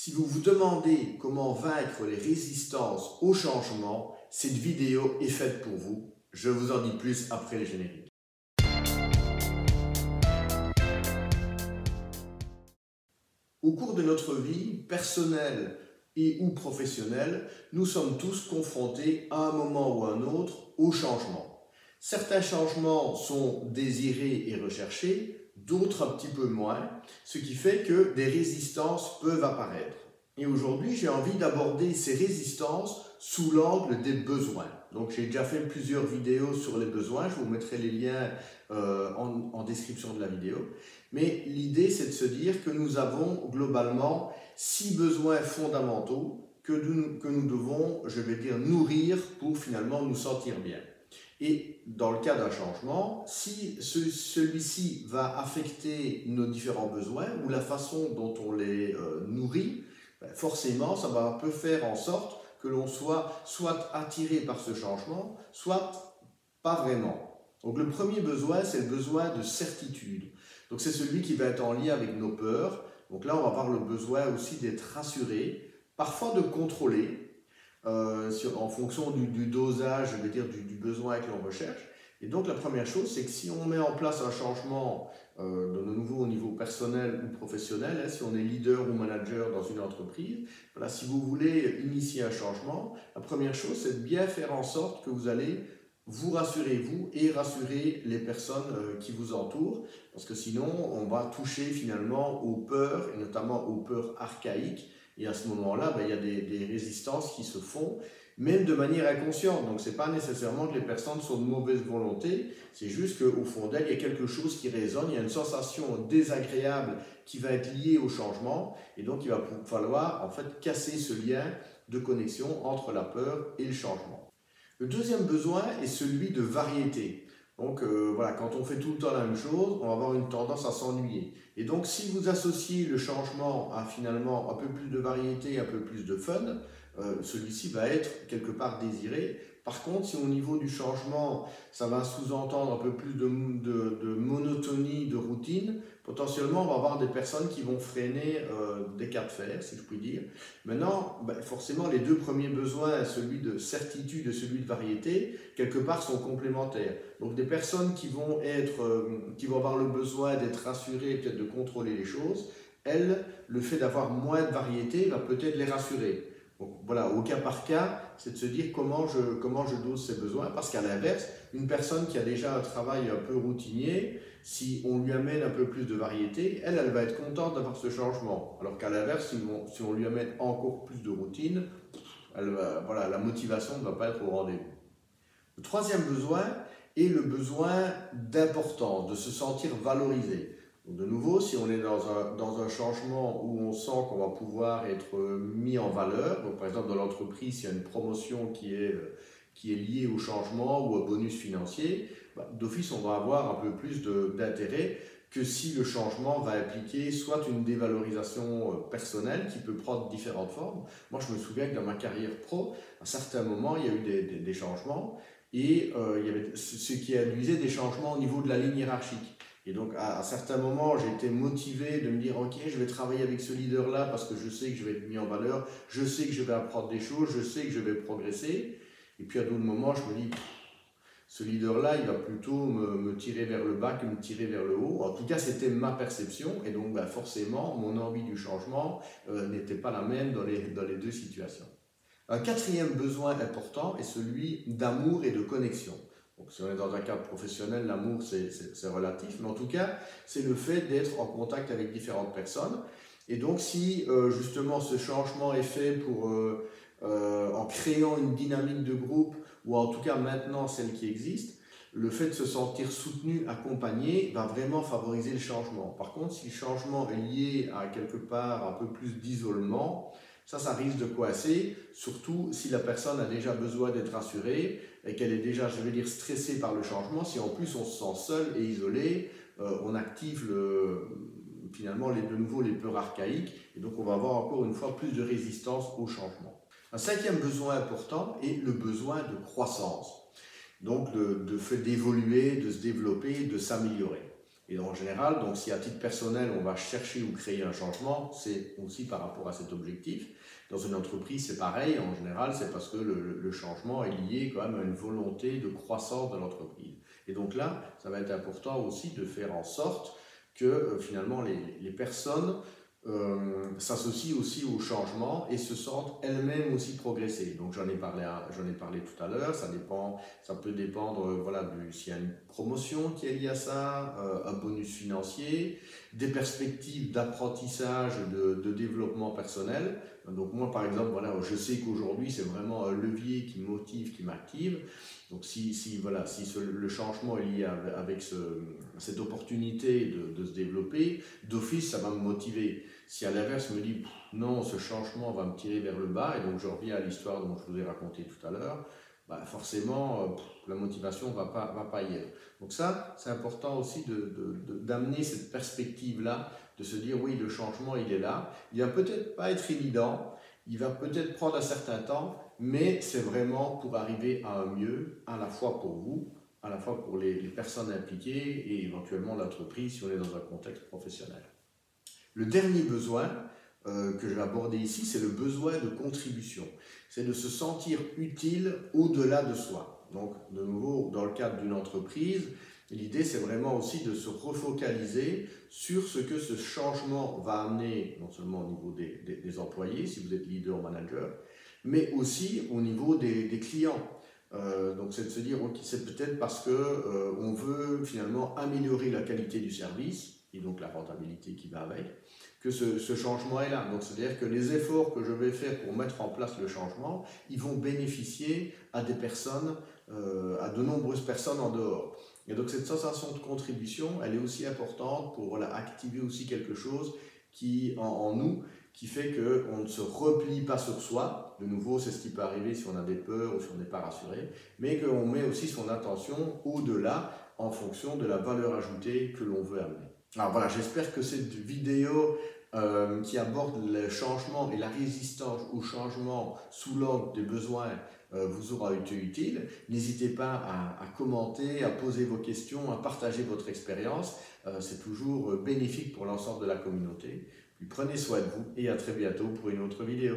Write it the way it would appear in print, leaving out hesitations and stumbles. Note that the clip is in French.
Si vous vous demandez comment vaincre les résistances au changement, cette vidéo est faite pour vous. Je vous en dis plus après le générique. Au cours de notre vie personnelle et ou professionnelle, nous sommes tous confrontés à un moment ou à un autre au changement. Certains changements sont désirés et recherchés, d'autres un petit peu moins, ce qui fait que des résistances peuvent apparaître. Et aujourd'hui, j'ai envie d'aborder ces résistances sous l'angle des besoins. Donc j'ai déjà fait plusieurs vidéos sur les besoins, je vous mettrai les liens en description de la vidéo. Mais l'idée, c'est de se dire que nous avons globalement 6 besoins fondamentaux que nous devons, je vais dire, nourrir pour finalement nous sentir bien. Et dans le cas d'un changement, si celui-ci va affecter nos différents besoins ou la façon dont on les nourrit, forcément, ça peut faire en sorte que l'on soit attiré par ce changement, soit pas vraiment. Donc le premier besoin, c'est le besoin de certitude. Donc c'est celui qui va être en lien avec nos peurs. Donc là, on va avoir le besoin aussi d'être rassuré, parfois de contrôler, en fonction du dosage, je veux dire, du besoin que l'on recherche. Et donc la première chose, c'est que si on met en place un changement de nouveau au niveau personnel ou professionnel, si on est leader ou manager dans une entreprise, voilà, si vous voulez initier un changement, la première chose, c'est de bien faire en sorte que vous allez vous rassurer vous et rassurer les personnes qui vous entourent, parce que sinon on va toucher finalement aux peurs, et notamment aux peurs archaïques, et à ce moment-là, il y a des résistances qui se font, même de manière inconsciente. Donc ce n'est pas nécessairement que les personnes sont de mauvaise volonté, c'est juste qu'au fond d'elles, il y a quelque chose qui résonne, il y a une sensation désagréable qui va être liée au changement, et donc il va falloir en fait casser ce lien de connexion entre la peur et le changement. Le deuxième besoin est celui de variété. Donc voilà, quand on fait tout le temps la même chose, on va avoir une tendance à s'ennuyer. Et donc si vous associez le changement à finalement un peu plus de variété, un peu plus de fun, celui-ci va être quelque part désiré. Par contre, si au niveau du changement, ça va sous-entendre un peu plus de monotonie, de routine, potentiellement, on va avoir des personnes qui vont freiner des cas de fer, si je puis dire. Maintenant, forcément, les deux premiers besoins, celui de certitude et celui de variété, quelque part sont complémentaires. Donc, des personnes qui vont avoir le besoin d'être rassurées, peut-être de contrôler les choses, elles, le fait d'avoir moins de variété va peut-être les rassurer. Donc voilà, au cas par cas, c'est de se dire comment je dose ces besoins, parce qu'à l'inverse, une personne qui a déjà un travail un peu routinier, si on lui amène un peu plus de variété, elle va être contente d'avoir ce changement. Alors qu'à l'inverse, si on lui amène encore plus de routine, voilà, la motivation ne va pas être au rendez-vous. Le troisième besoin est le besoin d'importance, de se sentir valorisé. Donc de nouveau, si on est dans un changement où on sent qu'on va pouvoir être mis en valeur, donc par exemple dans l'entreprise, s'il y a une promotion qui est liée au changement ou au bonus financier, d'office on va avoir un peu plus d'intérêt que si le changement va impliquer soit une dévalorisation personnelle qui peut prendre différentes formes. Moi je me souviens que dans ma carrière pro, à certains moments il y a eu des changements et il y avait ce qui induisait des changements au niveau de la ligne hiérarchique. Et donc, à certains moments, j'étais motivé de me dire « Ok, je vais travailler avec ce leader-là parce que je sais que je vais être mis en valeur, je sais que je vais apprendre des choses, je sais que je vais progresser. » Et puis, à d'autres moments, je me dis « Ce leader-là, il va plutôt me tirer vers le bas que me tirer vers le haut. » En tout cas, c'était ma perception. Et donc, forcément, mon envie du changement n'était pas la même dans les deux situations. Un quatrième besoin important est celui d'amour et de connexion. Donc, si on est dans un cadre professionnel, l'amour c'est relatif, mais en tout cas, c'est le fait d'être en contact avec différentes personnes. Et donc, si justement ce changement est fait en créant une dynamique de groupe, ou en tout cas maintenant celle qui existe, le fait de se sentir soutenu, accompagné, va vraiment favoriser le changement. Par contre, si le changement est lié à quelque part un peu plus d'isolement, ça risque de coincer, surtout si la personne a déjà besoin d'être rassurée et qu'elle est déjà, je vais dire, stressée par le changement. Si en plus on se sent seul et isolé, on active finalement de nouveau les peurs archaïques et donc on va avoir encore une fois plus de résistance au changement. Un cinquième besoin important est le besoin de croissance, donc de fait d'évoluer, de se développer, de s'améliorer. Et en général, donc si à titre personnel, on va chercher ou créer un changement, c'est aussi par rapport à cet objectif. Dans une entreprise, c'est pareil, en général, c'est parce que le changement est lié quand même à une volonté de croissance de l'entreprise. Et donc là, ça va être important aussi de faire en sorte que finalement les personnes s'associent aussi au changement et se sentent elles-mêmes aussi progresser. Donc j'en ai parlé tout à l'heure, ça peut dépendre voilà, s'il y a une promotion qui est liée à ça, un bonus financier, des perspectives d'apprentissage, de développement personnel. Donc moi par exemple, voilà, je sais qu'aujourd'hui c'est vraiment un levier qui me motive, qui m'active. Donc le changement est lié avec cette opportunité de se développer, d'office ça va me motiver. Si à l'inverse me dit non, ce changement va me tirer vers le bas, et donc je reviens à l'histoire dont je vous ai raconté tout à l'heure, bah forcément la motivation va pas y être. Donc ça, c'est important aussi d'amener cette perspective-là, de se dire oui, le changement il est là, il va peut-être pas être évident, il va peut-être prendre un certain temps, mais c'est vraiment pour arriver à un mieux, à la fois pour vous, à la fois pour les personnes impliquées et éventuellement l'entreprise si on est dans un contexte professionnel. Le dernier besoin que je vais aborder ici, c'est le besoin de contribution. C'est de se sentir utile au-delà de soi. Donc, de nouveau, dans le cadre d'une entreprise, l'idée, c'est vraiment aussi de se refocaliser sur ce que ce changement va amener, non seulement au niveau des employés, si vous êtes leader ou manager, mais aussi au niveau des clients. Donc c'est de se dire, okay, c'est peut-être parce qu'on veut finalement améliorer la qualité du service, et donc la rentabilité qui va avec, que ce changement est là. Donc c'est-à-dire que les efforts que je vais faire pour mettre en place le changement, ils vont bénéficier à des personnes, à de nombreuses personnes en dehors. Et donc cette sensation de contribution, elle est aussi importante pour voilà, activer aussi quelque chose qui en nous, qui fait qu'on ne se replie pas sur soi. De nouveau, c'est ce qui peut arriver si on a des peurs ou si on n'est pas rassuré, mais qu'on met aussi son attention au-delà en fonction de la valeur ajoutée que l'on veut amener. Alors voilà, j'espère que cette vidéo qui aborde le changement et la résistance au changement sous l'angle des besoins vous aura été utile. N'hésitez pas à commenter, à poser vos questions, à partager votre expérience. C'est toujours bénéfique pour l'ensemble de la communauté. Puis prenez soin de vous et à très bientôt pour une autre vidéo.